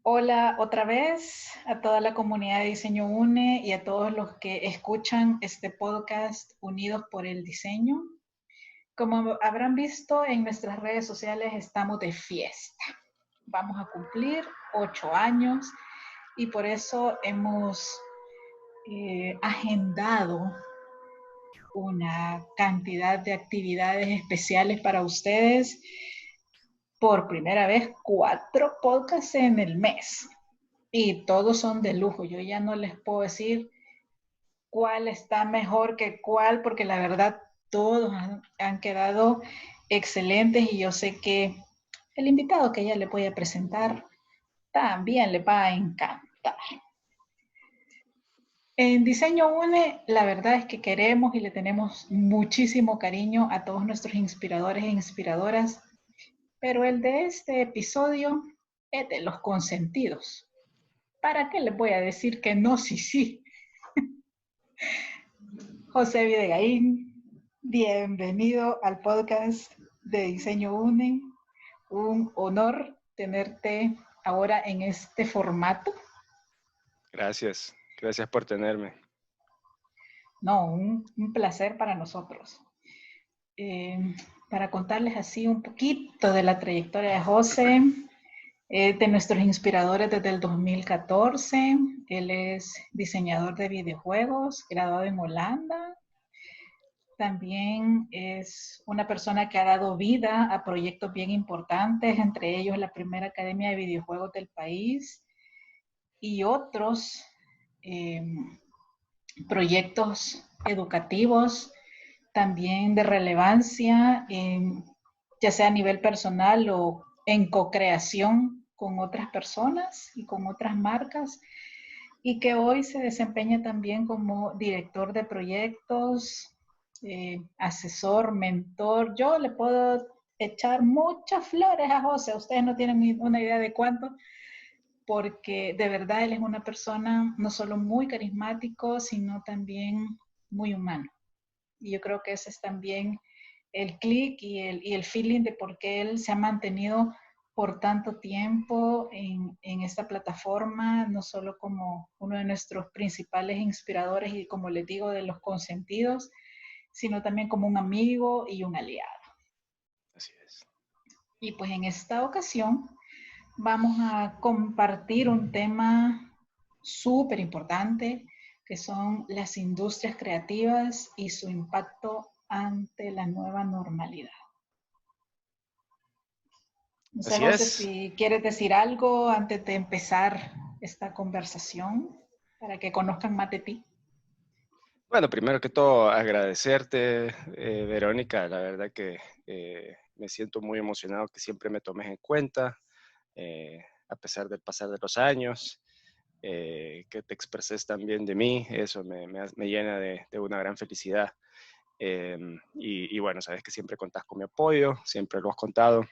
Hola otra vez a toda la comunidad de Diseño UNE y a todos los que escuchan este podcast Unidos por el Diseño. Como habrán visto en nuestras redes sociales, estamos de fiesta. Vamos a cumplir 8 años y por eso hemos agendado una cantidad de actividades especiales para ustedes. Por primera vez, 4 podcasts en el mes. Y todos son de lujo. Yo ya no les puedo decir cuál está mejor que cuál, porque la verdad todos han quedado excelentes y yo sé que el invitado que ya le voy a presentar también le va a encantar. En Diseño UNE, la verdad es que queremos y le tenemos muchísimo cariño a todos nuestros inspiradores e inspiradoras, pero el de este episodio es de los consentidos. ¿Para qué les voy a decir que no? Sí, sí. José Videgaín, bienvenido al podcast de Diseño UNE. Un honor tenerte ahora en este formato. Gracias por tenerme. No, un placer para nosotros. Eh, para contarles así un poquito de la trayectoria de José, de nuestros inspiradores desde el 2014. Él es diseñador de videojuegos, graduado en Holanda. También es una persona que ha dado vida a proyectos bien importantes, entre ellos la primera academia de videojuegos del país y otros eh, proyectos educativos también de relevancia, ya sea a nivel personal o en co-creación con otras personas y con otras marcas, y que hoy se desempeña también como director de proyectos, asesor, mentor. Yo le puedo echar muchas flores a José, ustedes no tienen una idea de cuánto, porque de verdad él es una persona no solo muy carismático, sino también muy humano. Y yo creo que ese es también el clic y el feeling de por qué él se ha mantenido por tanto tiempo en esta plataforma, no solo como uno de nuestros principales inspiradores y como les digo, de los consentidos, sino también como un amigo y un aliado. Así es. Y pues en esta ocasión vamos a compartir un tema súper importante, que son las industrias creativas y su impacto ante la nueva normalidad. No sé, Así José, es. si quieres decir algo antes de empezar esta conversación para que conozcan más de ti. Bueno, primero que todo, agradecerte, Verónica. La verdad que me siento muy emocionado que siempre me tomes en cuenta, a pesar del pasar de los años, que te expreses también de mí. Eso me llena de una gran felicidad. Y bueno, sabes que siempre contás con mi apoyo, siempre lo has contado.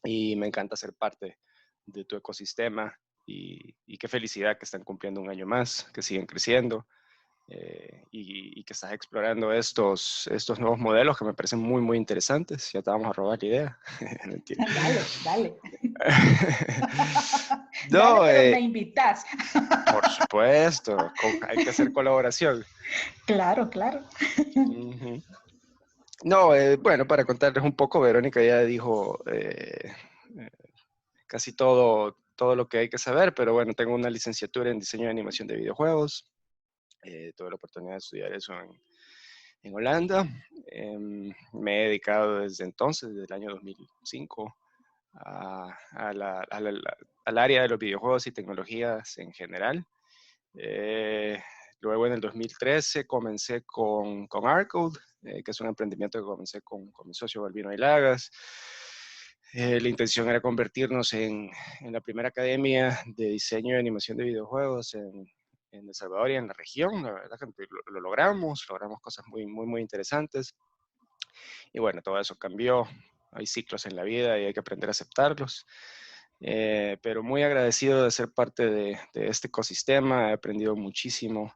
Y me encanta ser parte de tu ecosistema y qué felicidad que están cumpliendo un año más, que siguen creciendo y que estás explorando estos nuevos modelos que me parecen muy, muy interesantes. Ya te vamos a robar la idea. Mentira. Dale, dale. Dale, No, pero me invitas. por supuesto, hay que hacer colaboración. Claro, claro. Ujú. No, bueno, para contarles un poco, Verónica ya dijo casi todo lo que hay que saber, pero bueno, tengo una licenciatura en diseño y animación de videojuegos. Tuve la oportunidad de estudiar eso en Holanda. Me he dedicado desde entonces, desde el año 2005, al área de los videojuegos y tecnologías en general. Eh, Luego en el 2013 comencé con Arcode, que es un emprendimiento que comencé con mi socio Balbino Ailagas. La intención era convertirnos en la primera academia de diseño y animación de videojuegos en El Salvador y en la región. La verdad que lo logramos cosas muy, muy, muy interesantes. Y bueno, todo eso cambió. Hay ciclos en la vida y hay que aprender a aceptarlos. Pero muy agradecido de ser parte de este ecosistema. He aprendido muchísimo.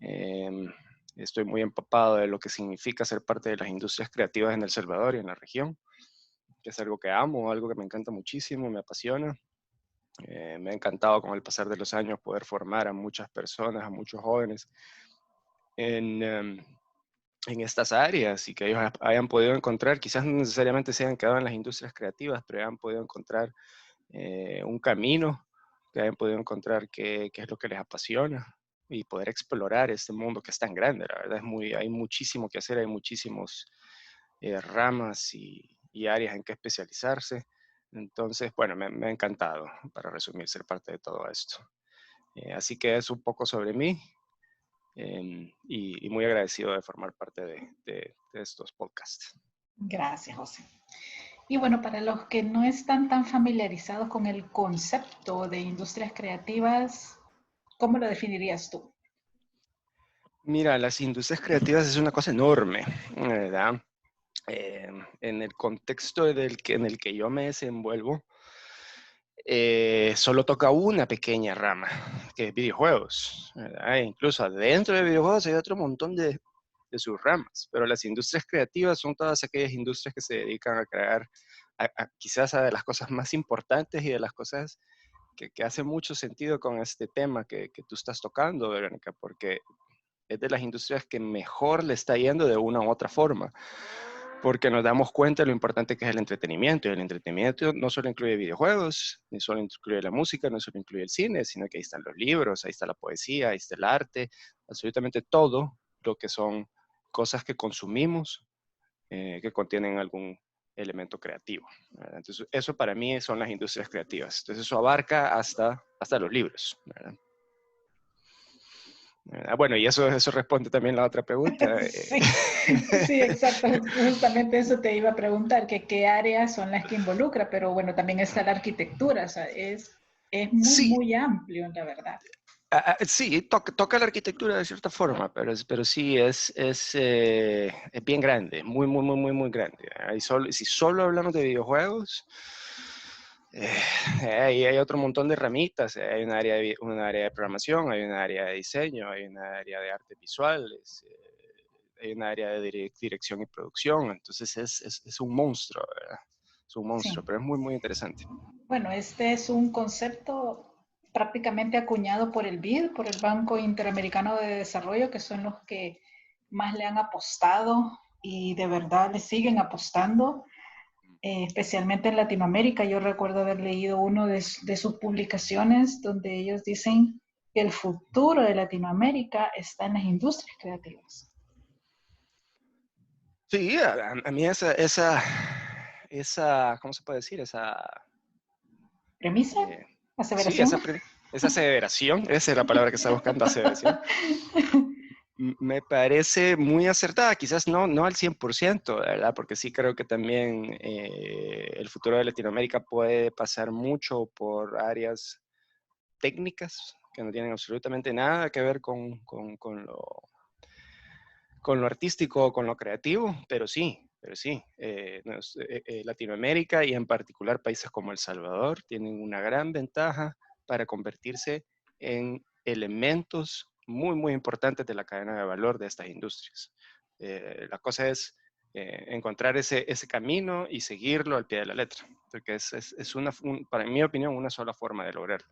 Eh, Estoy muy empapado de lo que significa ser parte de las industrias creativas en El Salvador y en la región, que es algo que amo, algo que me encanta muchísimo, me apasiona. Me ha encantado con el pasar de los años poder formar a muchas personas, a muchos jóvenes en estas áreas y que ellos hayan podido encontrar, quizás no necesariamente se hayan quedado en las industrias creativas, pero hayan podido encontrar un camino, que hayan podido encontrar qué es lo que les apasiona y poder explorar este mundo que es tan grande. La verdad hay muchísimo que hacer, hay muchísimos ramas y áreas en que especializarse. Entonces, bueno, me ha encantado, para resumir, ser parte de todo esto. Así que es un poco sobre mí y muy agradecido de formar parte de estos podcasts. Gracias, José. Y bueno, para los que no están tan familiarizados con el concepto de industrias creativas, ¿cómo lo definirías tú? Mira, las industrias creativas es una cosa enorme, ¿verdad? En el contexto en el que yo me desenvuelvo, solo toca una pequeña rama, que es videojuegos, ¿verdad? E incluso dentro de videojuegos hay otro montón de subramas, pero las industrias creativas son todas aquellas industrias que se dedican a crear quizás a de las cosas más importantes y de las cosas que hacen mucho sentido con este tema que tú estás tocando, Verónica, porque es de las industrias que mejor le está yendo de una u otra forma, porque nos damos cuenta de lo importante que es el entretenimiento, y el entretenimiento no solo incluye videojuegos, ni solo incluye la música, no solo incluye el cine, sino que ahí están los libros, ahí está la poesía, ahí está el arte, absolutamente todo lo que son cosas que consumimos, que contienen algún elemento creativo, ¿verdad? Entonces, eso para mí son las industrias creativas. Entonces, eso abarca hasta los libros, ¿verdad? Bueno, y eso responde también a la otra pregunta. Sí, sí, exacto. Justamente eso te iba a preguntar, que qué áreas son las que involucra, pero bueno, también está la arquitectura, o sea, es muy, Sí, muy amplio, la verdad. sí, toca la arquitectura de cierta forma, pero sí es bien grande, muy, muy, muy, muy, muy grande. Si solo hablamos de videojuegos, hay otro montón de ramitas. Hay un área de programación, hay un área de diseño, hay un área de artes visuales, hay un área de dirección y producción. Entonces es un monstruo, ¿verdad? Es un monstruo, Sí. pero es muy, muy interesante. Bueno, este es un concepto prácticamente acuñado por el BID, por el Banco Interamericano de Desarrollo, que son los que más le han apostado y de verdad le siguen apostando, especialmente en Latinoamérica. Yo recuerdo haber leído uno de sus publicaciones donde ellos dicen que el futuro de Latinoamérica está en las industrias creativas. Sí, a mí ¿cómo se puede decir? ¿Premisa? Eh, sí, ¿Aseveración? esa aseveración, esa es la palabra que está buscando, aseveración, me parece muy acertada, quizás no al 100%, ¿verdad? Porque sí creo que también el futuro de Latinoamérica puede pasar mucho por áreas técnicas que no tienen absolutamente nada que ver con lo artístico o con lo creativo, pero sí, Latinoamérica y en particular países como El Salvador tienen una gran ventaja para convertirse en elementos muy, muy importantes de la cadena de valor de estas industrias. La cosa es encontrar ese camino y seguirlo al pie de la letra, porque para mi opinión, una sola forma de lograrlo.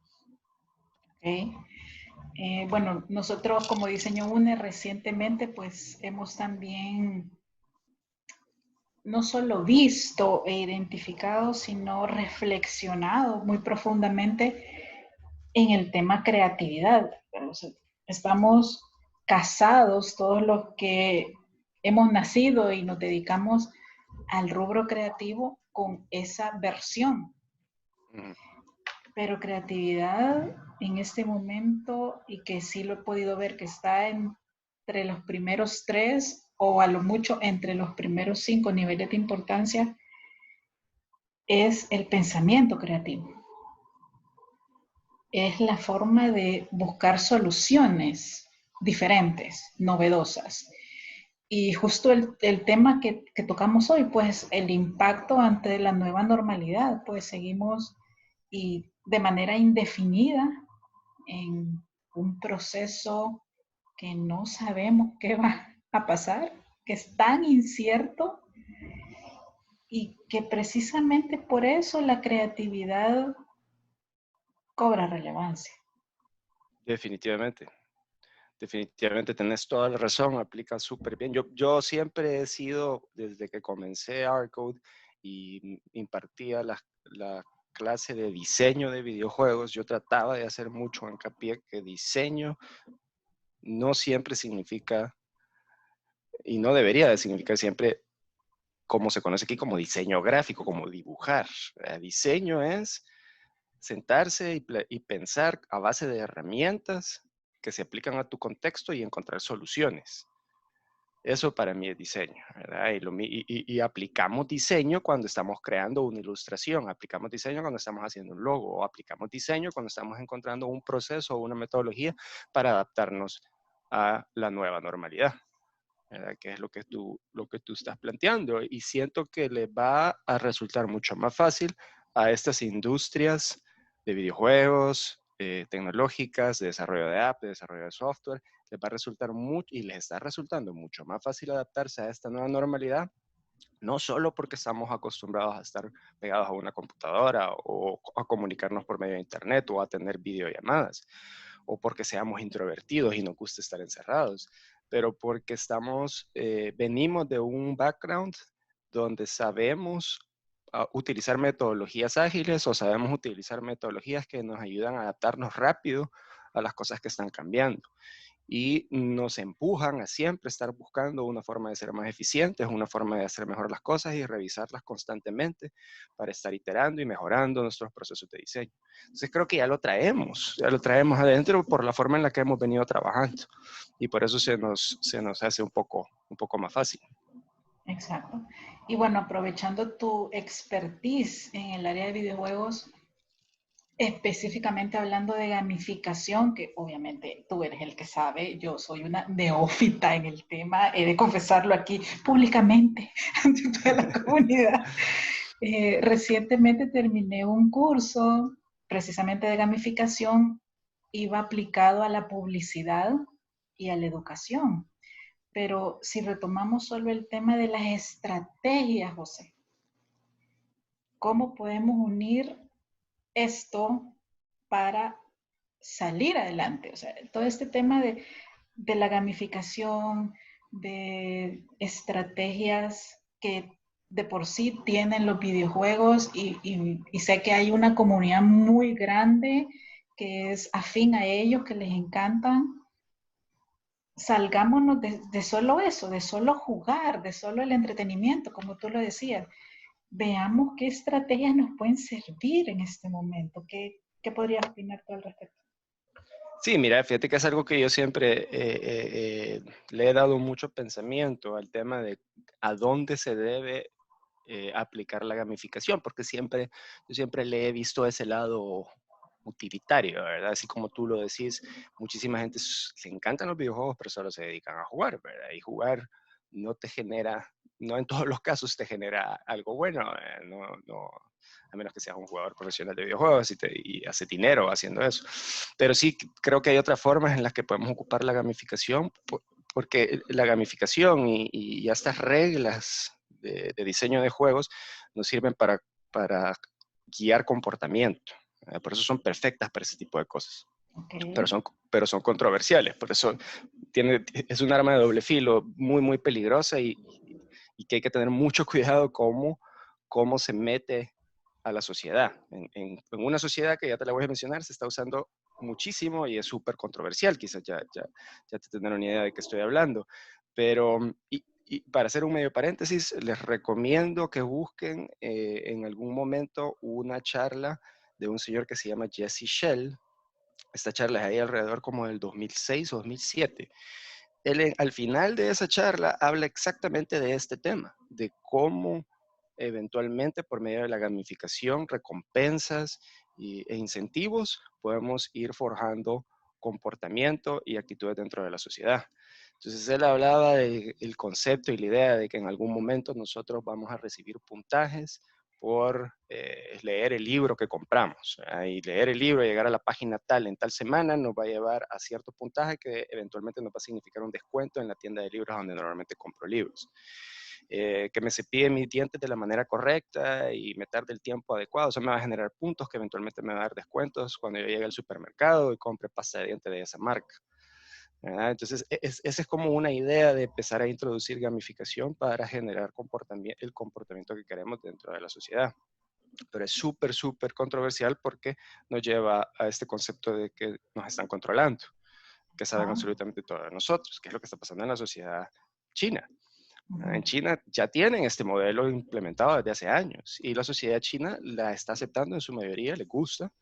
Okay. Bueno, nosotros como Diseño UNE recientemente pues hemos también no solo visto e identificado, sino reflexionado muy profundamente en el tema creatividad. O sea, estamos casados todos los que hemos nacido y nos dedicamos al rubro creativo con esa versión. Mm. Pero creatividad en este momento, y que sí lo he podido ver que está entre los primeros 3 o a lo mucho entre los primeros 5 niveles de importancia, es el pensamiento creativo. Es la forma de buscar soluciones diferentes, novedosas. Y justo el tema que tocamos hoy, pues el impacto ante la nueva normalidad, pues seguimos y de manera indefinida en un proceso que no sabemos qué va a pasar, que es tan incierto y que precisamente por eso la creatividad cobra relevancia. Definitivamente. Definitivamente tenés toda la razón, aplica súper bien. Yo siempre he sido, desde que comencé Arcode y impartía la clase de diseño de videojuegos, yo trataba de hacer mucho hincapié que diseño no siempre significa, y no debería de significar siempre, como se conoce aquí como diseño gráfico, como dibujar. Diseño es sentarse y pensar a base de herramientas que se aplican a tu contexto y encontrar soluciones. Eso para mí es diseño, ¿verdad? Y aplicamos diseño cuando estamos creando una ilustración, aplicamos diseño cuando estamos haciendo un logo, o aplicamos diseño cuando estamos encontrando un proceso o una metodología para adaptarnos a la nueva normalidad, ¿verdad? Que es lo que tú estás planteando. Y siento que le va a resultar mucho más fácil a estas industrias de videojuegos, tecnológicas, de desarrollo de app, de desarrollo de software, les va a resultar mucho y les está resultando mucho más fácil adaptarse a esta nueva normalidad, no solo porque estamos acostumbrados a estar pegados a una computadora o a comunicarnos por medio de internet o a tener videollamadas, o porque seamos introvertidos y nos gusta estar encerrados, pero porque venimos de un background donde sabemos utilizar metodologías ágiles o sabemos utilizar metodologías que nos ayudan a adaptarnos rápido a las cosas que están cambiando y nos empujan a siempre estar buscando una forma de ser más eficientes, una forma de hacer mejor las cosas y revisarlas constantemente para estar iterando y mejorando nuestros procesos de diseño. Entonces creo que ya lo traemos adentro por la forma en la que hemos venido trabajando y por eso se nos hace un poco más fácil. Exacto. Y bueno, aprovechando tu expertise en el área de videojuegos, específicamente hablando de gamificación, que obviamente tú eres el que sabe, yo soy una neófita en el tema, he de confesarlo aquí públicamente ante toda la comunidad. Recientemente terminé un curso precisamente de gamificación, iba aplicado a la publicidad y a la educación. Pero si retomamos solo el tema de las estrategias, José, ¿cómo podemos unir esto para salir adelante? O sea, todo este tema de la gamificación, de estrategias que de por sí tienen los videojuegos y sé que hay una comunidad muy grande que es afín a ellos, que les encantan. Salgámonos de solo eso, de solo jugar, de solo el entretenimiento, como tú lo decías. Veamos qué estrategias nos pueden servir en este momento. ¿Qué podrías opinar tú al respecto? Sí, mira, fíjate que es algo que yo siempre le he dado mucho pensamiento al tema de a dónde se debe aplicar la gamificación, porque yo siempre le he visto ese lado utilitario, ¿verdad? Así como tú lo decís, muchísima gente le encantan los videojuegos, pero solo se dedican a jugar, ¿verdad? Y jugar no te genera, no en todos los casos te genera algo bueno, a menos que seas un jugador profesional de videojuegos y hace dinero haciendo eso. Pero sí creo que hay otras formas en las que podemos ocupar la gamificación, porque la gamificación y estas reglas de diseño de juegos nos sirven para guiar comportamiento. Por eso son perfectas para ese tipo de cosas. Okay. Pero son controversiales. Por eso es un arma de doble filo muy, muy peligrosa y que hay que tener mucho cuidado cómo se mete a la sociedad. En una sociedad que ya te la voy a mencionar, se está usando muchísimo y es súper controversial. Quizás ya te tendrán una idea de qué estoy hablando. Pero, y para hacer un medio paréntesis, les recomiendo que busquen en algún momento una charla de un señor que se llama Jesse Shell. Esta charla es ahí alrededor como del 2006 o 2007. Él al final de esa charla habla exactamente de este tema, de cómo eventualmente por medio de la gamificación, recompensas e incentivos, podemos ir forjando comportamiento y actitudes dentro de la sociedad. Entonces él hablaba del concepto y la idea de que en algún momento nosotros vamos a recibir puntajes por leer el libro que compramos. Y leer el libro, llegar a la página tal en tal semana, nos va a llevar a cierto puntaje que eventualmente nos va a significar un descuento en la tienda de libros donde normalmente compro libros. que me cepille mis dientes de la manera correcta y me tarde el tiempo adecuado. Eso me va a generar puntos que eventualmente me va a dar descuentos cuando yo llegue al supermercado y compre pasta de dientes de esa marca. ¿Verdad? Entonces, esa es como una idea de empezar a introducir gamificación para generar el comportamiento que queremos dentro de la sociedad. Pero es súper, súper controversial porque nos lleva a este concepto de que nos están controlando, que saben absolutamente todo de nosotros, que es lo que está pasando en la sociedad china. En China ya tienen este modelo implementado desde hace años y la sociedad china la está aceptando en su mayoría, le gusta,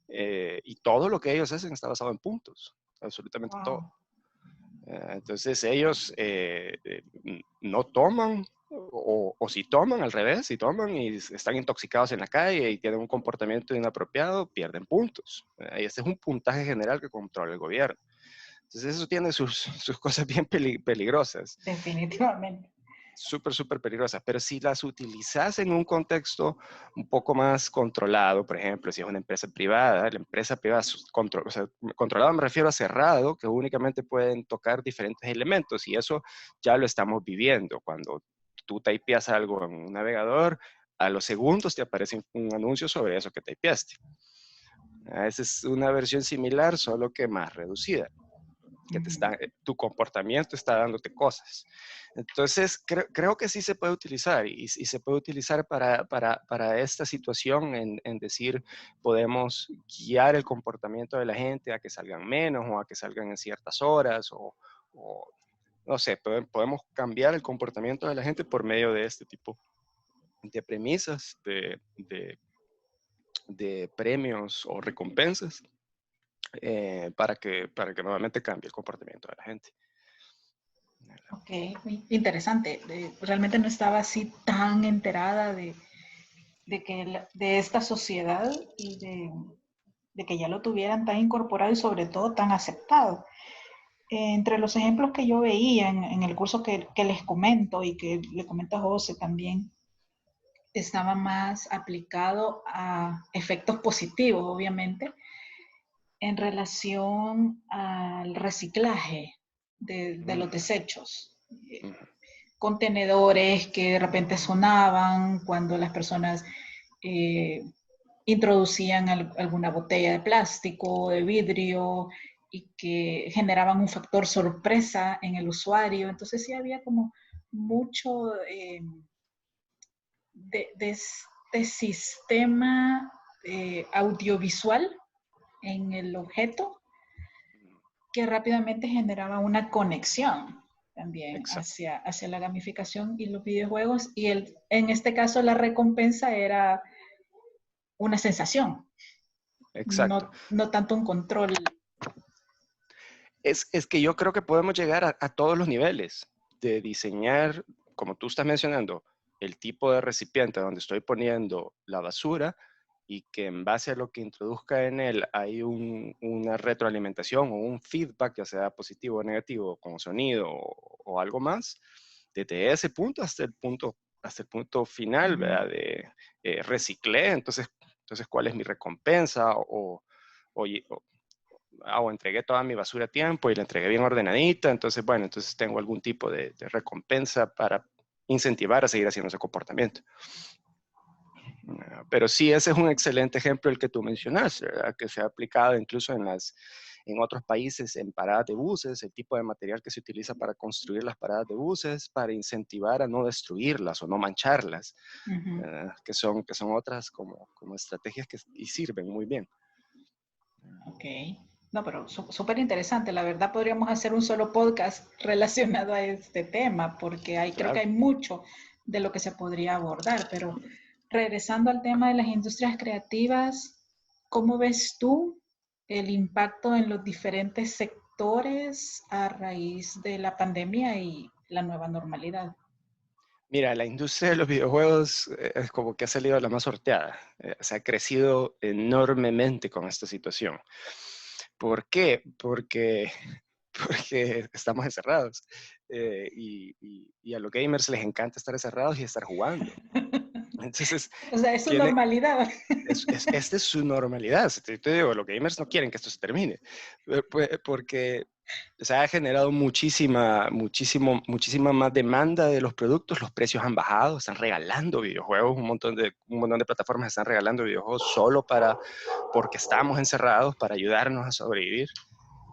y todo lo que ellos hacen está basado en puntos, absolutamente todo. Entonces ellos no toman, o si toman al revés, si toman y están intoxicados en la calle y tienen un comportamiento inapropiado, pierden puntos. Y este es un puntaje general que controla el gobierno. Entonces eso tiene sus cosas bien peligrosas. Definitivamente. Súper, súper peligrosas, pero si las utilizas en un contexto un poco más controlado, por ejemplo, si es una empresa privada, la empresa privada, o sea, controlado me refiero a cerrado, que únicamente pueden tocar diferentes elementos, y eso ya lo estamos viviendo. Cuando tú typeas algo en un navegador, a los segundos te aparece un anuncio sobre eso que typeaste. Esa es una versión similar, solo que más reducida. Que tu comportamiento está dándote cosas. Entonces, creo que sí se puede utilizar y se puede utilizar para esta situación en decir, podemos guiar el comportamiento de la gente a que salgan menos o a que salgan en ciertas horas o no sé, podemos cambiar el comportamiento de la gente por medio de este tipo de premisas, de premios o recompensas. Para que nuevamente cambie el comportamiento de la gente. Ok, muy interesante. Realmente no estaba así tan enterada de esta sociedad y de que ya lo tuvieran tan incorporado y sobre todo tan aceptado. Entre los ejemplos que yo veía en el curso que les comento y que le comento a José también, estaba más aplicado a efectos positivos, obviamente, en relación al reciclaje de los desechos. Contenedores que de repente sonaban cuando las personas introducían alguna botella de plástico, de vidrio, y que generaban un factor sorpresa en el usuario. Entonces sí había como mucho de este sistema audiovisual en el objeto que rápidamente generaba una conexión también hacia la gamificación y los videojuegos. Y en este caso la recompensa era una sensación, Exacto. no tanto un control. Es que yo creo que podemos llegar a todos los niveles de diseñar, como tú estás mencionando, el tipo de recipiente donde estoy poniendo la basura y que en base a lo que introduzca en él hay una retroalimentación o un feedback, ya sea positivo o negativo, con sonido o algo más, desde ese punto hasta el punto final, ¿verdad? De reciclé, entonces, ¿cuál es mi recompensa? O entregué toda mi basura a tiempo y la entregué bien ordenadita, entonces, bueno, entonces tengo algún tipo de recompensa para incentivar a seguir haciendo ese comportamiento. Pero sí, ese es un excelente ejemplo el que tú mencionaste, ¿verdad? Que se ha aplicado incluso en otros países en paradas de buses, el tipo de material que se utiliza para construir las paradas de buses, para incentivar a no destruirlas o no mancharlas, que son otras como estrategias que y sirven muy bien. Ok. No, pero súper interesante. La verdad podríamos hacer un solo podcast relacionado a este tema, porque creo que hay mucho de lo que se podría abordar. Pero regresando al tema de las industrias creativas, ¿cómo ves tú el impacto en los diferentes sectores a raíz de la pandemia y la nueva normalidad? Mira, la industria de los videojuegos es como que ha salido la más sorteada. Se ha crecido enormemente con esta situación. ¿Por qué? Porque estamos encerrados. Y a los gamers les encanta estar encerrados y estar jugando. Entonces, O sea, es su tiene, normalidad. esta es su normalidad. Te digo, los gamers no quieren que esto se termine, porque se ha generado muchísima más demanda de los productos, los precios han bajado, están regalando videojuegos, un montón de plataformas están regalando videojuegos solo porque estamos encerrados, para ayudarnos a sobrevivir.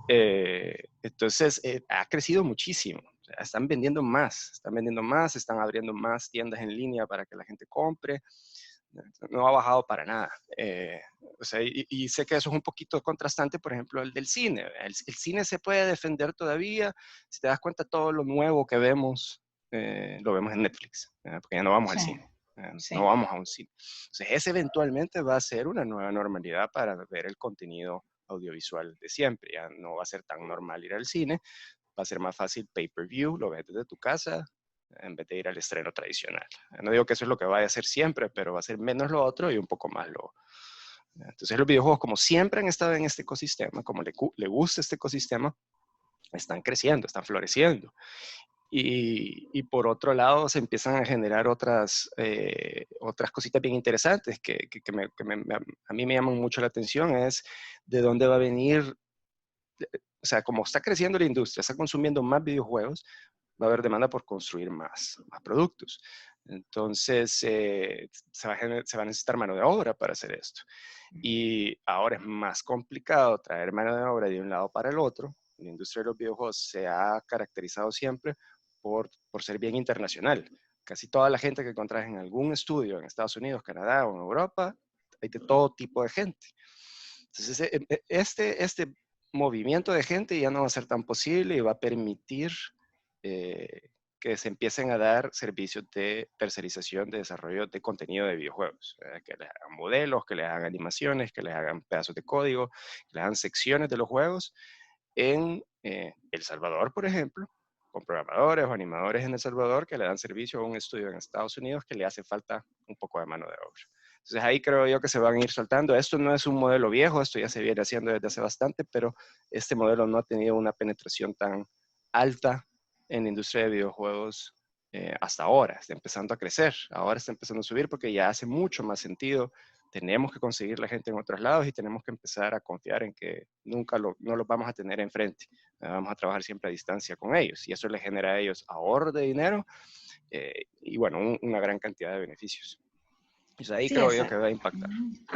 Entonces, ha crecido muchísimo. O sea, están vendiendo más, están abriendo más tiendas en línea para que la gente compre. No ha bajado para nada. O sea, y sé que eso es un poquito contrastante, por ejemplo, el del cine. El cine se puede defender todavía. Si te das cuenta, todo lo nuevo que vemos, lo vemos en Netflix, porque ya no vamos al Sí, cine. No sí. vamos a un cine. Entonces, ese eventualmente va a ser una nueva normalidad para ver el contenido audiovisual de siempre. Ya no va a ser tan normal ir al cine, va a ser más fácil pay-per-view, lo ves desde tu casa, en vez de ir al estreno tradicional. No digo que eso es lo que vaya a ser siempre, pero va a ser menos lo otro y un poco más lo... Entonces los videojuegos, como siempre han estado en este ecosistema, como le gusta este ecosistema, están creciendo, están floreciendo. Y por otro lado se empiezan a generar otras cositas bien interesantes a mí me llaman mucho la atención, es de dónde va a venir, o sea, como está creciendo la industria, está consumiendo más videojuegos, va a haber demanda por construir más productos. Entonces, se va a necesitar mano de obra para hacer esto. Y ahora es más complicado traer mano de obra de un lado para el otro. La industria de los videojuegos se ha caracterizado siempre por ser bien internacional. Casi toda la gente que encontrás en algún estudio en Estados Unidos, Canadá o en Europa, hay de todo tipo de gente. Entonces, este movimiento de gente ya no va a ser tan posible y va a permitir que se empiecen a dar servicios de tercerización de desarrollo de contenido de videojuegos, que les hagan modelos, que les hagan animaciones, que les hagan pedazos de código, que les hagan secciones de los juegos en El Salvador, por ejemplo, con programadores o animadores en El Salvador que le dan servicio a un estudio en Estados Unidos que le hace falta un poco de mano de obra. Entonces ahí creo yo que se van a ir soltando. Esto no es un modelo viejo, esto ya se viene haciendo desde hace bastante, pero este modelo no ha tenido una penetración tan alta en la industria de videojuegos hasta ahora. Está empezando a crecer, ahora está empezando a subir porque ya hace mucho más sentido. Tenemos que conseguir la gente en otros lados y tenemos que empezar a confiar en que no los vamos a tener enfrente. Vamos a trabajar siempre a distancia con ellos y eso les genera a ellos ahorro de dinero y bueno, una gran cantidad de beneficios. Pues ahí Sí, creo yo que va a impactar.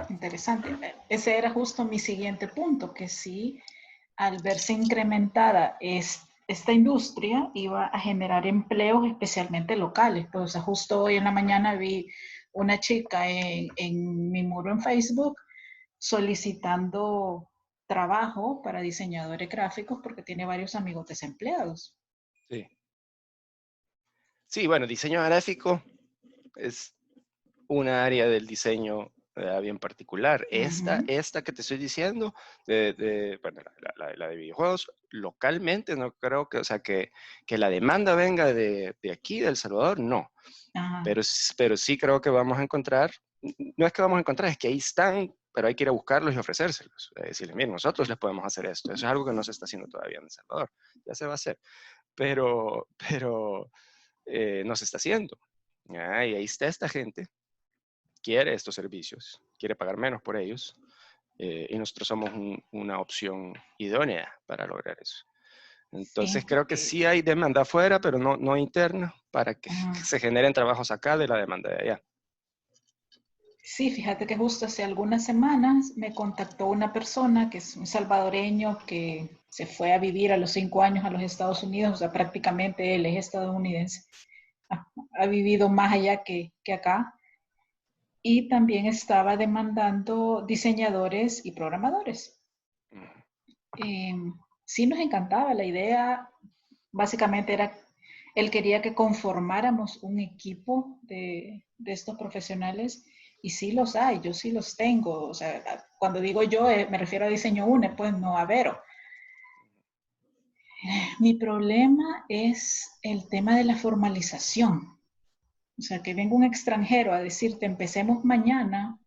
interesante. Ese era justo mi siguiente punto, que sí, al verse incrementada esta industria, iba a generar empleos especialmente locales. Pues, o sea, justo hoy en la mañana vi una chica en mi muro en Facebook solicitando trabajo para diseñadores gráficos porque tiene varios amigos desempleados. Sí. Sí, bueno, diseño gráfico es una área del diseño bien particular. Esta que te estoy diciendo, bueno, la de videojuegos, localmente no creo que, o sea, que la demanda venga de aquí, de El Salvador, no. Ajá. Pero sí creo que vamos a encontrar, no es que vamos a encontrar, es que ahí están, pero hay que ir a buscarlos y ofrecérselos. Decirles, miren, nosotros les podemos hacer esto. Eso es algo que no se está haciendo todavía en El Salvador. Ya se va a hacer. Pero no se está haciendo. Y ahí está esta gente, quiere estos servicios, quiere pagar menos por ellos, y nosotros somos una opción idónea para lograr eso. Sí, Entonces creo que sí hay demanda afuera, pero no interna, para que se generen trabajos acá de la demanda de allá. sí, fíjate que justo hace algunas semanas me contactó una persona que es un salvadoreño que se fue a vivir a los 5 años a los Estados Unidos, o sea, prácticamente él es estadounidense, ha vivido más allá que acá, y también estaba demandando diseñadores y programadores. Eh, sí nos encantaba la idea, básicamente era, él quería que conformáramos un equipo de estos profesionales y sí los hay, yo sí los tengo, o sea, cuando digo yo me refiero a Diseño UNE, pues no a Vero. Mi problema es el tema de la formalización, o sea, que venga un extranjero a decirte empecemos mañana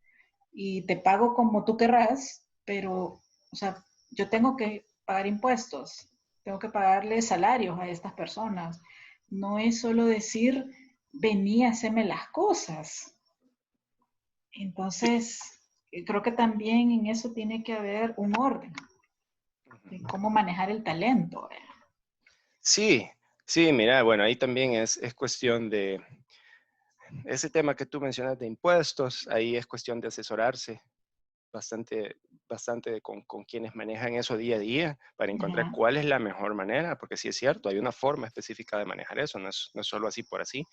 y te pago como tú querrás, pero, o sea, yo tengo que pagar impuestos, tengo que pagarle salarios a estas personas. No es solo decir, vení, haceme las cosas. Entonces, creo que también en eso tiene que haber un orden de cómo manejar el talento. Sí, sí, mira, bueno, ahí también es cuestión de ese tema que tú mencionas de impuestos, ahí es cuestión de asesorarse bastante, bastante con quienes manejan eso día a día para encontrar Ya, cuál es la mejor manera, porque sí es cierto, hay una forma específica de manejar eso, no es solo así por así,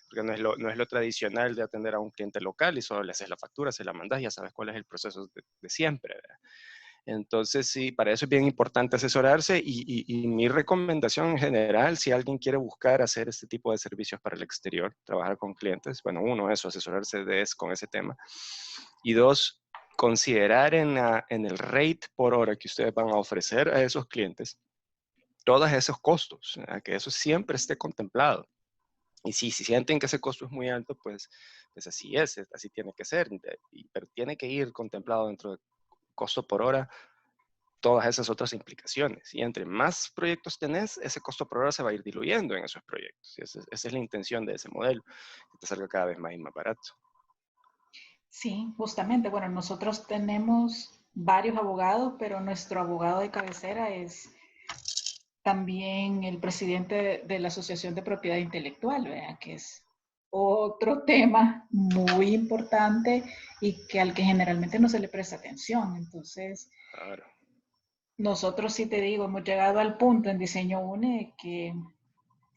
porque no es lo tradicional de atender a un cliente local y solo le haces la factura, se la mandas, ya sabes cuál es el proceso de siempre, ¿verdad? Entonces, sí, para eso es bien importante asesorarse y mi recomendación en general, si alguien quiere buscar hacer este tipo de servicios para el exterior, trabajar con clientes, bueno, uno, eso, asesorarse con ese tema. Y dos, considerar en el rate por hora que ustedes van a ofrecer a esos clientes todos esos costos, que eso siempre esté contemplado. Y si sienten que ese costo es muy alto, pues así es, así tiene que ser, pero tiene que ir contemplado dentro de costo por hora todas esas otras implicaciones. Y entre más proyectos tenés, ese costo por hora se va a ir diluyendo en esos proyectos. Y esa es la intención de ese modelo, que te salga cada vez más y más barato. sí, justamente. Bueno, nosotros tenemos varios abogados, pero nuestro abogado de cabecera es también el presidente de la Asociación de Propiedad Intelectual, ¿verdad? Que es otro tema muy importante y que al que generalmente no se le presta atención. Entonces, Claro, nosotros sí te digo, hemos llegado al punto en Diseño UNE que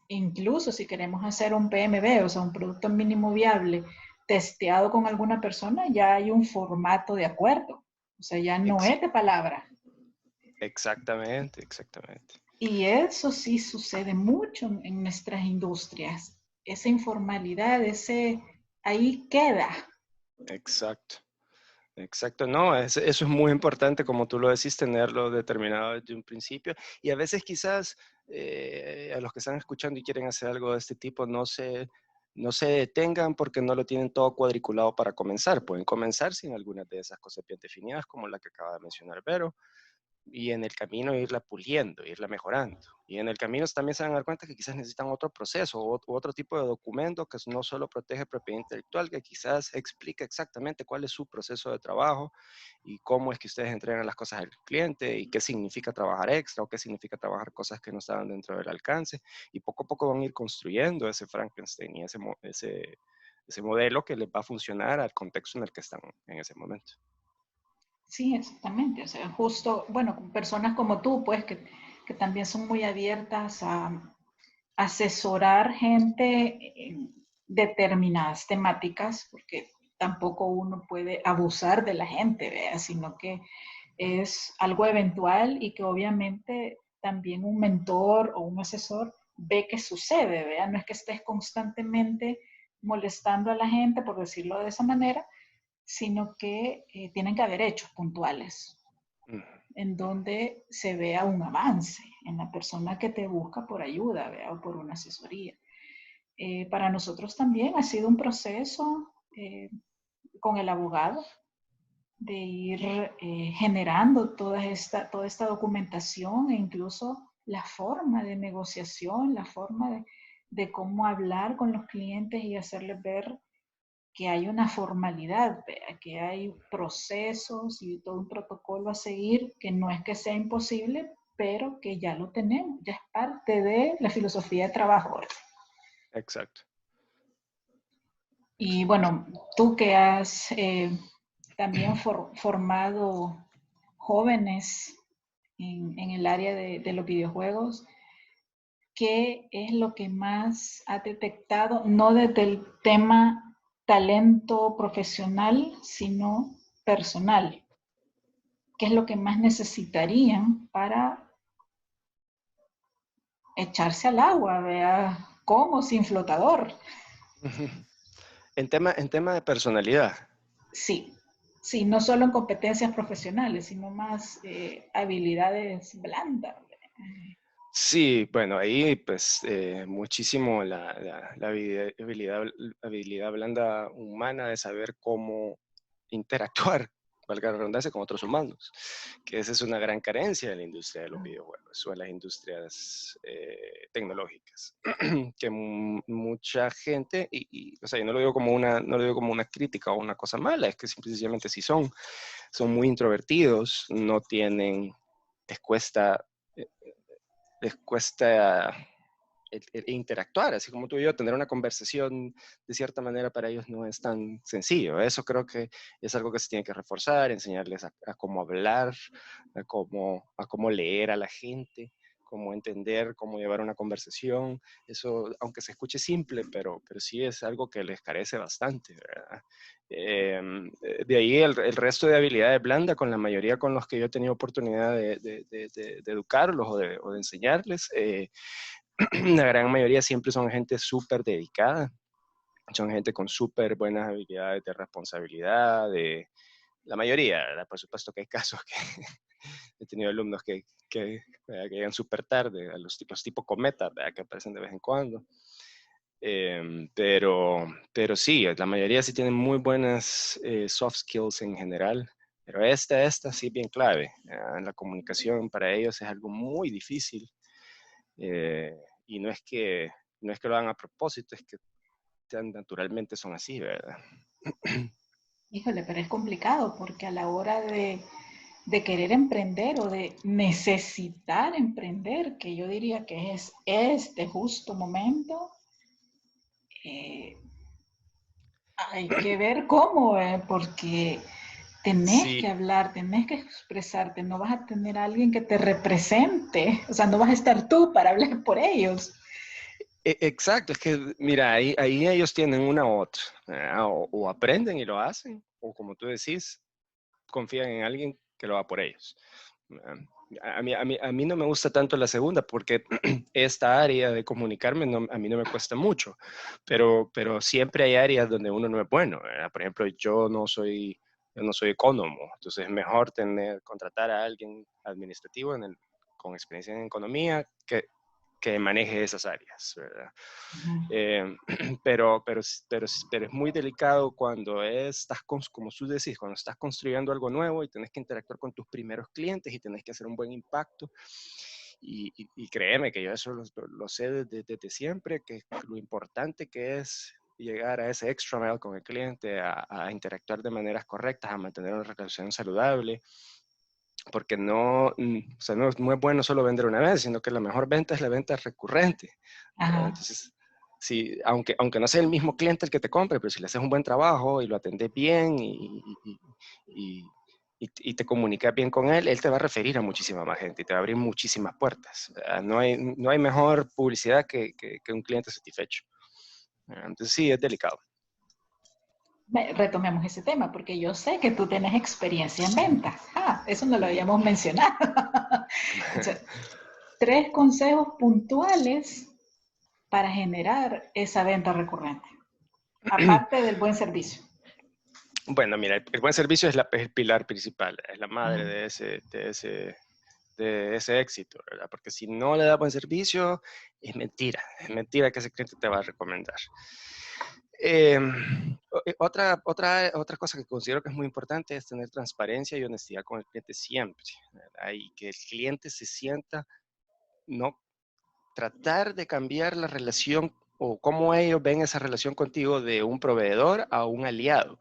incluso si queremos hacer un PMB, o sea, un producto mínimo viable, testeado con alguna persona, ya hay un formato de acuerdo. O sea, ya no Ex es de palabra. exactamente, exactamente. Y eso sí sucede mucho en nuestras industrias. Esa informalidad, ahí queda. Exacto. Exacto, no, eso es muy importante, como tú lo decís, tenerlo determinado desde un principio. Y a veces quizás a los que están escuchando y quieren hacer algo de este tipo, no se detengan porque no lo tienen todo cuadriculado para comenzar. Pueden comenzar sin algunas de esas cosas bien definidas, como la que acaba de mencionar Vero, y en el camino irla puliendo, irla mejorando. Y en el camino también se van a dar cuenta que quizás necesitan otro proceso u otro tipo de documento que no solo protege propiedad intelectual, que quizás explica exactamente cuál es su proceso de trabajo y cómo es que ustedes entregan las cosas al cliente y qué significa trabajar extra o qué significa trabajar cosas que no estaban dentro del alcance. Y poco a poco van a ir construyendo ese Frankenstein y ese modelo que les va a funcionar al contexto en el que están en ese momento. Sí, exactamente. O sea, justo, bueno, con personas como tú, pues, que también son muy abiertas a asesorar gente en determinadas temáticas, porque tampoco uno puede abusar de la gente, ¿vea? Sino que es algo eventual y que obviamente también un mentor o un asesor ve que sucede, ¿vea? No es que estés constantemente molestando a la gente, por decirlo de esa manera, sino que tienen que haber hechos puntuales Mm, en donde se vea un avance en la persona que te busca por ayuda, ¿vea? O por una asesoría. Para nosotros también ha sido un proceso con el abogado de ir generando toda esta documentación e incluso la forma de negociación, la forma de cómo hablar con los clientes y hacerles ver que hay una formalidad, que hay procesos y todo un protocolo a seguir, que no es que sea imposible, pero que ya lo tenemos, ya es parte de la filosofía de trabajo. exacto, Y exacto. bueno, tú que has también formado jóvenes en el área de los videojuegos, ¿qué es lo que más ha detectado, no desde el tema talento profesional, sino personal? ¿Qué es lo que más necesitarían para echarse al agua? Vea, ¿cómo? Sin flotador. En tema de personalidad, Sí, sí, no solo en competencias profesionales, sino más habilidades blandas. sí, bueno, ahí pues muchísimo la habilidad blanda humana de saber cómo interactuar valga la redundancia, con otros humanos, que esa es una gran carencia de la industria de los videojuegos o de las industrias tecnológicas, que mucha gente, o sea, yo no lo digo como una crítica o una cosa mala, es que simplemente sí son muy introvertidos, no tienen, les cuesta, eh, les cuesta interactuar, así como tú y yo, tener una conversación de cierta manera para ellos no es tan sencillo. Eso creo que es algo que se tiene que reforzar, enseñarles a cómo hablar, a cómo leer a la gente, cómo entender, cómo llevar una conversación. Eso, aunque se escuche simple, pero sí es algo que les carece bastante, ¿verdad? De ahí el resto de habilidades blandas, con la mayoría con los que yo he tenido oportunidad de educarlos o de enseñarles, la gran mayoría siempre son gente súper dedicada, son gente con súper buenas habilidades de responsabilidad, la mayoría, ¿verdad? Por supuesto que hay casos que he tenido alumnos que llegan súper tarde, a los tipos cometas, ¿verdad? Que aparecen de vez en cuando. Pero sí, la mayoría sí tienen muy buenas soft skills en general, pero esta sí es bien clave. La comunicación para ellos es algo muy difícil. Y no es que lo hagan a propósito, es que naturalmente son así, ¿verdad? Híjole, pero es complicado porque a la hora de querer emprender o de necesitar emprender, que yo diría que es este justo momento, eh, hay que ver cómo, porque tenés que Sí, hablar, tenés que expresarte, no vas a tener a alguien que te represente, o sea, no vas a estar tú para hablar por ellos. exacto, es que mira, ahí ellos tienen una u otra, ¿verdad? O aprenden y lo hacen, o como tú decís, confían en alguien que lo haga por ellos. A mí no me gusta tanto la segunda porque esta área de comunicarme a mí no me cuesta mucho, pero siempre hay áreas donde uno no es bueno, ¿verdad? Por ejemplo, yo no soy economo, entonces es mejor contratar a alguien administrativo con experiencia en economía que maneje esas áreas, ¿verdad? Eh, pero es muy delicado cuando como tú decís, cuando estás construyendo algo nuevo y tenés que interactuar con tus primeros clientes y tenés que hacer un buen impacto. Y créeme que yo eso lo sé desde siempre, que lo importante que es llegar a ese extra mile con el cliente, a interactuar de maneras correctas, a mantener una relación saludable, porque o sea, no es bueno solo vender una vez, sino que la mejor venta es la venta recurrente. Ajá. Entonces, sí, aunque no sea el mismo cliente el que te compre, pero si le haces un buen trabajo y lo atendes bien y, y te comunicas bien con él, él te va a referir a muchísima más gente y te va a abrir muchísimas puertas. No hay mejor publicidad que un cliente satisfecho. Entonces sí, es delicado. Retomemos ese tema, porque yo sé que tú tienes experiencia en ventas. Ah, eso no lo habíamos mencionado. O sea, 3 consejos puntuales para generar esa venta recurrente, aparte del buen servicio. Bueno, mira, el buen servicio es el pilar principal, es la madre Ajá. de ese éxito, ¿verdad? Porque si no le da buen servicio, es mentira que ese cliente te va a recomendar. Eh, otra cosa que considero que es muy importante es tener transparencia y honestidad con el cliente siempre, ¿verdad? Y que el cliente se sienta, no tratar de cambiar la relación o cómo ellos ven esa relación contigo de un proveedor a un aliado.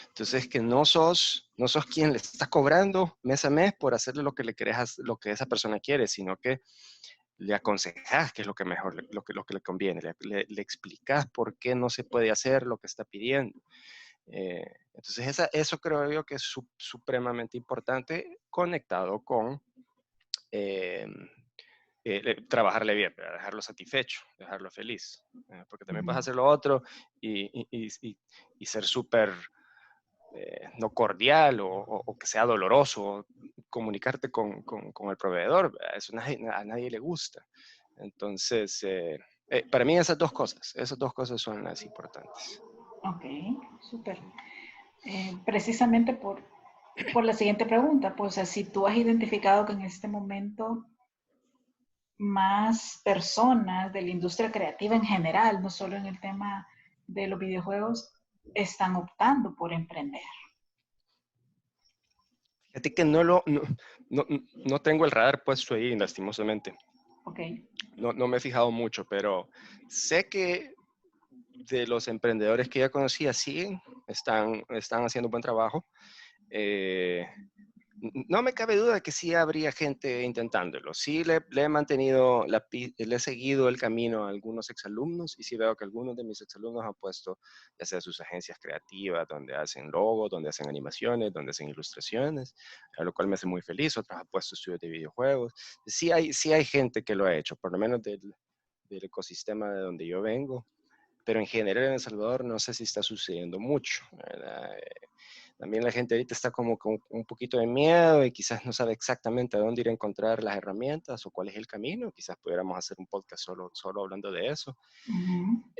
Entonces, que no sos quien le está cobrando mes a mes por hacerle lo que le querés, lo que esa persona quiere, sino que le aconsejas qué es lo que mejor, lo que le conviene, le explicas por qué no se puede hacer lo que está pidiendo. Entonces, eso creo yo que es supremamente importante conectado con eh, trabajarle bien, dejarlo satisfecho, dejarlo feliz, porque también puedes hacer lo otro y ser súper no cordial o que sea doloroso comunicarte con el proveedor, eso a nadie le gusta. Entonces, para mí esas dos cosas son las importantes. Ok, súper. Precisamente por la siguiente pregunta, pues si tú has identificado que en este momento más personas de la industria creativa en general, no solo en el tema de los videojuegos, están optando por emprender. Fíjate que no tengo el radar puesto ahí, lastimosamente. Ok. No me he fijado mucho, pero sé que de los emprendedores que ya conocía están haciendo buen trabajo. Eh, no me cabe duda que sí habría gente intentándolo. Sí le he mantenido, le he seguido el camino a algunos exalumnos y sí veo que algunos de mis exalumnos han puesto ya sea sus agencias creativas, donde hacen logos, donde hacen animaciones, donde hacen ilustraciones, a lo cual me hace muy feliz. Otros han puesto estudios de videojuegos. Sí hay gente que lo ha hecho, por lo menos del ecosistema de donde yo vengo, pero en general en El Salvador no sé si está sucediendo mucho, ¿verdad? También la gente ahorita está como con un poquito de miedo y quizás no sabe exactamente a dónde ir a encontrar las herramientas o cuál es el camino. Quizás pudiéramos hacer un podcast solo hablando de eso. Ujú.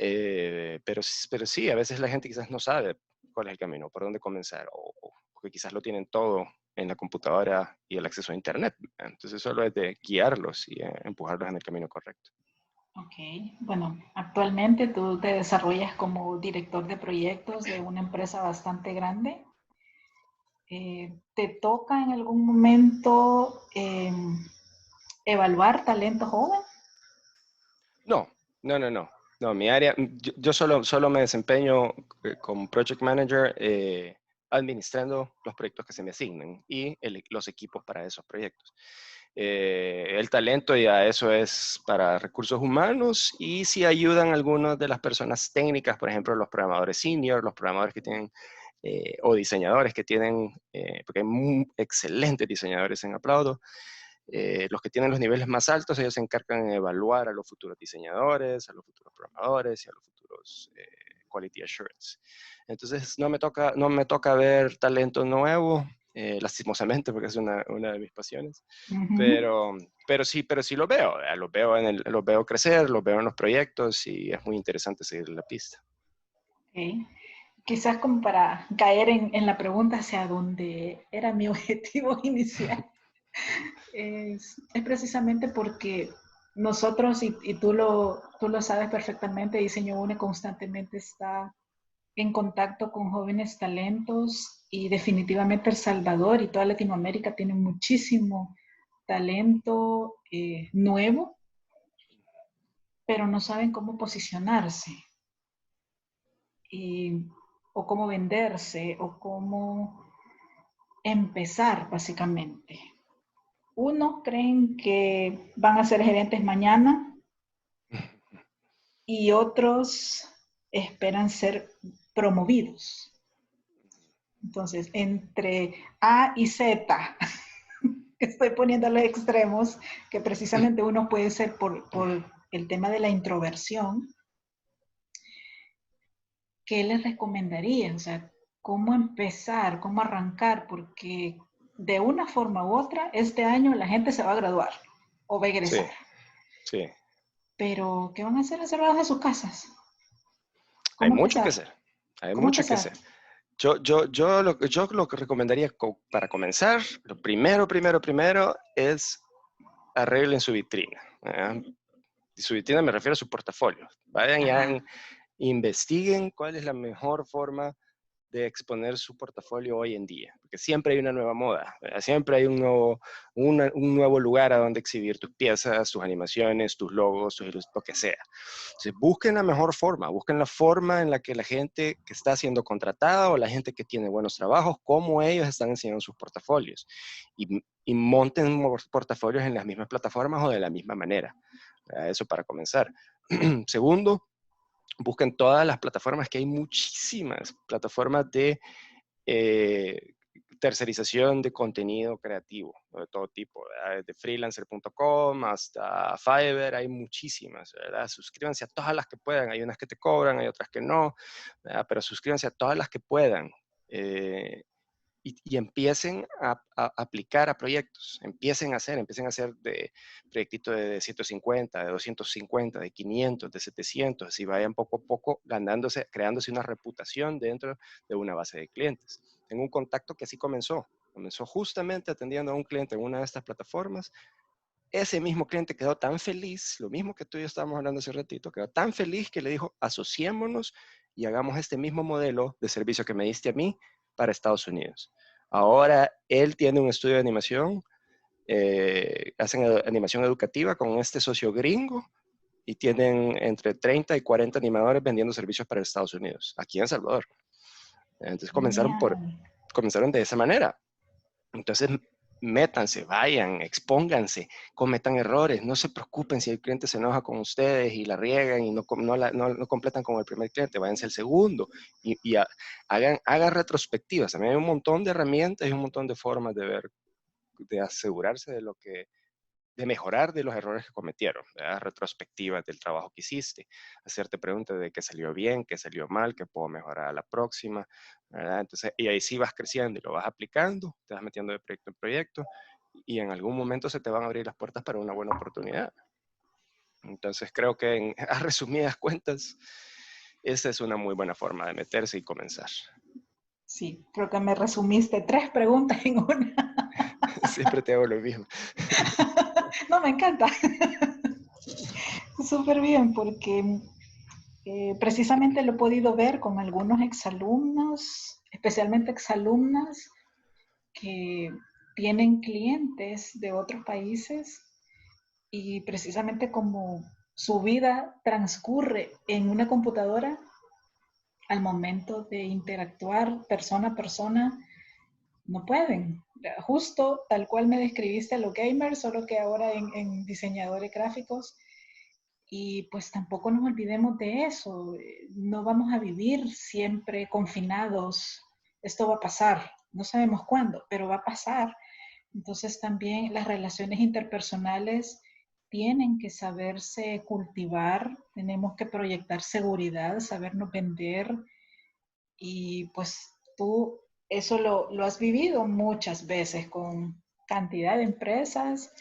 Pero sí, a veces la gente quizás no sabe cuál es el camino, por dónde comenzar, o que quizás lo tienen todo en la computadora y el acceso a Internet. Entonces solo es de guiarlos y empujarlos en el camino correcto. Ok, bueno, actualmente tú te desarrollas como director de proyectos de una empresa bastante grande. ¿Te toca en algún momento evaluar talento joven? No, no. No, mi área, yo solo me desempeño como project manager administrando los proyectos que se me asignan y los equipos para esos proyectos. El talento ya eso es para recursos humanos y si ayudan algunas de las personas técnicas, por ejemplo, los programadores senior, los programadores que tienen o diseñadores que tienen, porque hay excelentes diseñadores en Aplaudo. Los que tienen los niveles más altos, ellos se encargan de evaluar a los futuros diseñadores, a los futuros programadores y a los futuros quality assurance. Entonces, no me toca ver talento nuevo, lastimosamente, porque es una de mis pasiones, Ujú. pero, pero sí lo veo, lo veo crecer, lo veo en los proyectos y es muy interesante seguir la pista. Ok. Quizás como para caer en la pregunta hacia dónde era mi objetivo inicial, es precisamente porque nosotros, y tú lo sabes perfectamente, Diseño UNE constantemente está en contacto con jóvenes talentos y definitivamente El Salvador y toda Latinoamérica tiene muchísimo talento nuevo, pero no saben cómo posicionarse y, o cómo venderse o cómo empezar básicamente. Unos creen que van a ser gerentes mañana y otros esperan ser promovidos. Entonces, entre A y Z, estoy poniendo los extremos, que precisamente uno puede ser por el tema de la introversión, ¿qué les recomendaría? O sea, ¿cómo empezar? ¿Cómo arrancar? Porque de una forma u otra, este año la gente se va a graduar o va a Sí, egresar. sí. Pero, ¿qué van a hacer encerrados en sus casas? Hay ¿Cómo mucho que empezar? hacer. Hay ¿Cómo mucho que empezar? hacer. Yo lo que recomendaría para comenzar, lo primero es arreglen su vitrina. Su vitrina me refiero a su portafolio. Vayan Ajá. investiguen cuál es la mejor forma de exponer su portafolio hoy en día, porque siempre hay una nueva moda, ¿verdad? Siempre hay un nuevo lugar a donde exhibir tus piezas, tus animaciones, tus logos, lo que sea. Entonces, busquen la forma en la que la gente que está siendo contratada o la gente que tiene buenos trabajos, cómo ellos están enseñando sus portafolios y monten portafolios en las mismas plataformas o de la misma manera. ¿Verdad? Eso para comenzar. Segundo, busquen todas las plataformas, que hay muchísimas plataformas de eh, tercerización de contenido creativo, de todo tipo, ¿verdad? Desde freelancer.com hasta Fiverr, hay muchísimas, ¿verdad? Suscríbanse a todas las que puedan, hay unas que te cobran, hay otras que no, ¿verdad? Pero suscríbanse a todas las que puedan. Y empiecen a aplicar a proyectos, empiecen a hacer de proyectitos de 150, de 250, de 500, de 700, y vayan poco a poco creándose una reputación dentro de una base de clientes. Tengo un contacto que así comenzó justamente atendiendo a un cliente en una de estas plataformas. Ese mismo cliente quedó tan feliz, lo mismo que tú y yo estábamos hablando hace un ratito, quedó tan feliz que le dijo, asociémonos y hagamos este mismo modelo de servicio que me diste a mí para Estados Unidos. Ahora él tiene un estudio de animación, hacen animación educativa con este socio gringo y tienen entre 30 y 40 animadores vendiendo servicios para Estados Unidos, aquí en El Salvador. Entonces Genial. comenzaron de esa manera. Entonces, métanse, vayan, expónganse, cometan errores, no se preocupen si el cliente se enoja con ustedes y la riegan y no completan con el primer cliente, váyanse al segundo y hagan retrospectivas. También hay un montón de herramientas y un montón de formas de ver, de asegurarse de mejorar de los errores que cometieron, ¿verdad? Retrospectivas del trabajo que hiciste, hacerte preguntas de qué salió bien, qué salió mal, qué puedo mejorar a la próxima, ¿verdad? Entonces, y ahí sí vas creciendo y lo vas aplicando, te vas metiendo de proyecto en proyecto y en algún momento se te van a abrir las puertas para una buena oportunidad. Entonces, creo que a resumidas cuentas, esa es una muy buena forma de meterse y comenzar. Sí, creo que me resumiste 3 preguntas en una. Siempre te hago lo mismo. No, me encanta. Súper bien, porque precisamente lo he podido ver con algunos exalumnos, especialmente exalumnas que tienen clientes de otros países y precisamente como su vida transcurre en una computadora, al momento de interactuar persona a persona, no pueden. Justo tal cual me describiste a los gamers, solo que ahora en diseñadores gráficos. Y pues tampoco nos olvidemos de eso. No vamos a vivir siempre confinados. Esto va a pasar. No sabemos cuándo, pero va a pasar. Entonces también las relaciones interpersonales tienen que saberse cultivar. Tenemos que proyectar seguridad, sabernos vender. Y pues tú eso lo has vivido muchas veces con cantidad de empresas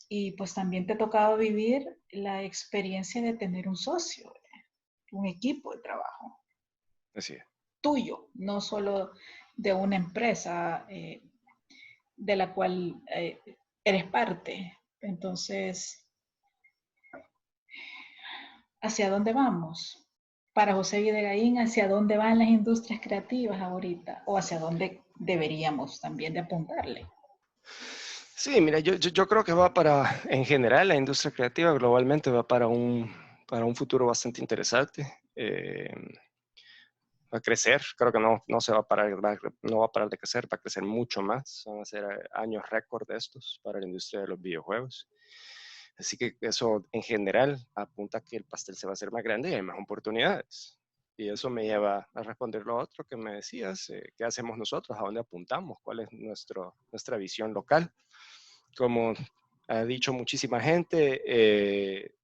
y pues también te ha tocado vivir la experiencia de tener un socio, un equipo de trabajo Así es. tuyo, no solo de una empresa de la cual eres parte. Entonces, ¿hacia dónde vamos? Para José Videgaín, ¿hacia dónde van las industrias creativas ahorita? ¿O hacia dónde deberíamos también de apuntarle? Sí, mira, yo creo que va para, en general, la industria creativa globalmente va para un futuro bastante interesante. Va a crecer, creo que no se va a parar, no va a parar de crecer, va a crecer mucho más. Van a ser años récord de estos para la industria de los videojuegos. Así que eso en general apunta a que el pastel se va a hacer más grande y hay más oportunidades. Y eso me lleva a responder lo otro que me decías, ¿qué hacemos nosotros? ¿A dónde apuntamos? ¿Cuál es nuestra visión local? Como ha dicho muchísima gente,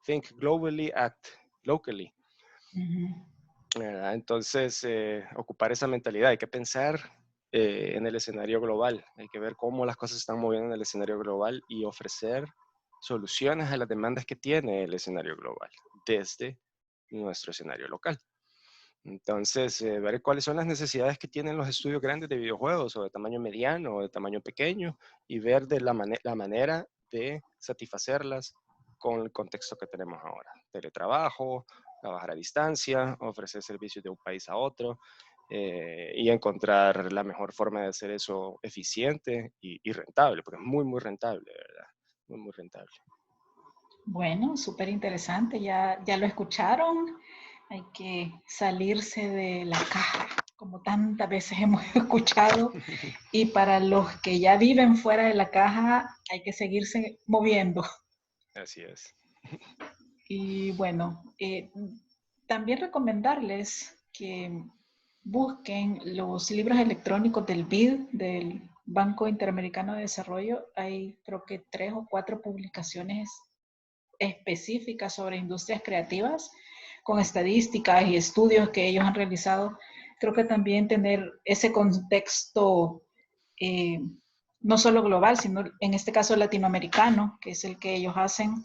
think globally, act locally. ¿Verdad? Entonces, ocupar esa mentalidad, hay que pensar en el escenario global, hay que ver cómo las cosas se están moviendo en el escenario global y ofrecer soluciones a las demandas que tiene el escenario global desde nuestro escenario local. Entonces, ver cuáles son las necesidades que tienen los estudios grandes de videojuegos o de tamaño mediano o de tamaño pequeño y ver de la manera de satisfacerlas con el contexto que tenemos ahora. Teletrabajo, trabajar a distancia, ofrecer servicios de un país a otro y encontrar la mejor forma de hacer eso eficiente y rentable, porque es muy, muy rentable, ¿verdad? Muy, muy rentable. Bueno, súper interesante, ya lo escucharon. Hay que salirse de la caja, como tantas veces hemos escuchado. Y para los que ya viven fuera de la caja, hay que seguirse moviendo. Así es. Y bueno, también recomendarles que busquen los libros electrónicos del BID, del Banco Interamericano de Desarrollo. Hay creo que 3 o 4 publicaciones específicas sobre industrias creativas, con estadísticas y estudios que ellos han realizado. Creo que también tener ese contexto eh, no solo global, sino en este caso latinoamericano, que es el que ellos hacen,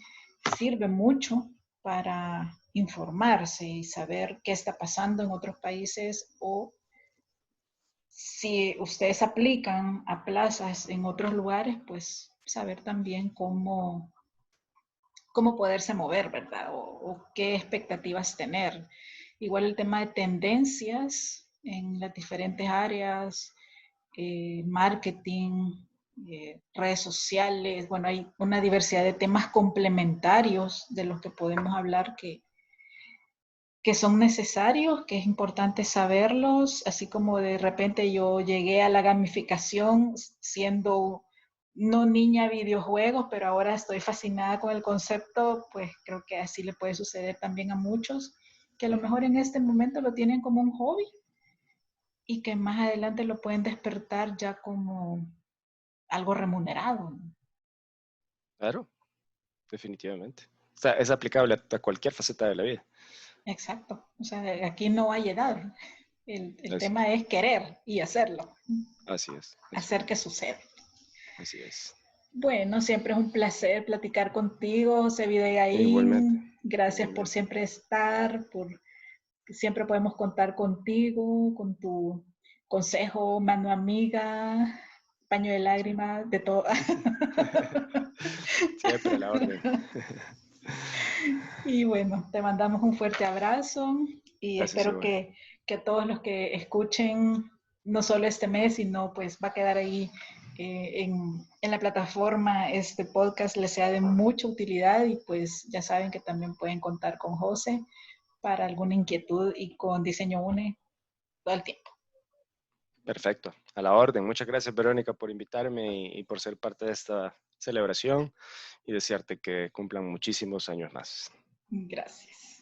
sirve mucho para informarse y saber qué está pasando en otros países o si ustedes aplican a plazas en otros lugares, pues saber también cómo poderse mover, ¿verdad? O qué expectativas tener. Igual el tema de tendencias en las diferentes áreas, marketing, redes sociales. Bueno, hay una diversidad de temas complementarios de los que podemos hablar que son necesarios, que es importante saberlos, así como de repente yo llegué a la gamificación siendo no niña videojuegos, pero ahora estoy fascinada con el concepto, pues creo que así le puede suceder también a muchos, que a lo mejor en este momento lo tienen como un hobby y que más adelante lo pueden despertar ya como algo remunerado. Claro, definitivamente. O sea, es aplicable a cualquier faceta de la vida. Exacto. O sea, aquí no hay edad. El Así, tema es querer y hacerlo, así es, hacer que suceda. así es. Bueno, siempre es un placer platicar contigo, José Igualmente, Videgaín. Gracias por igualmente. siempre estar, por siempre podemos contar contigo, con tu consejo, mano amiga, paño de lágrimas, de todo. Siempre a la orden. Y bueno, te mandamos un fuerte abrazo y Gracias, espero igual. que todos los que escuchen, no solo este mes, sino pues va a quedar ahí en la plataforma, este podcast les sea de mucha utilidad y pues ya saben que también pueden contar con José para alguna inquietud y con Diseño UNE todo el tiempo. Perfecto, a la orden. Muchas gracias, Verónica, por invitarme y por ser parte de esta celebración y desearte que cumplan muchísimos años más. Gracias.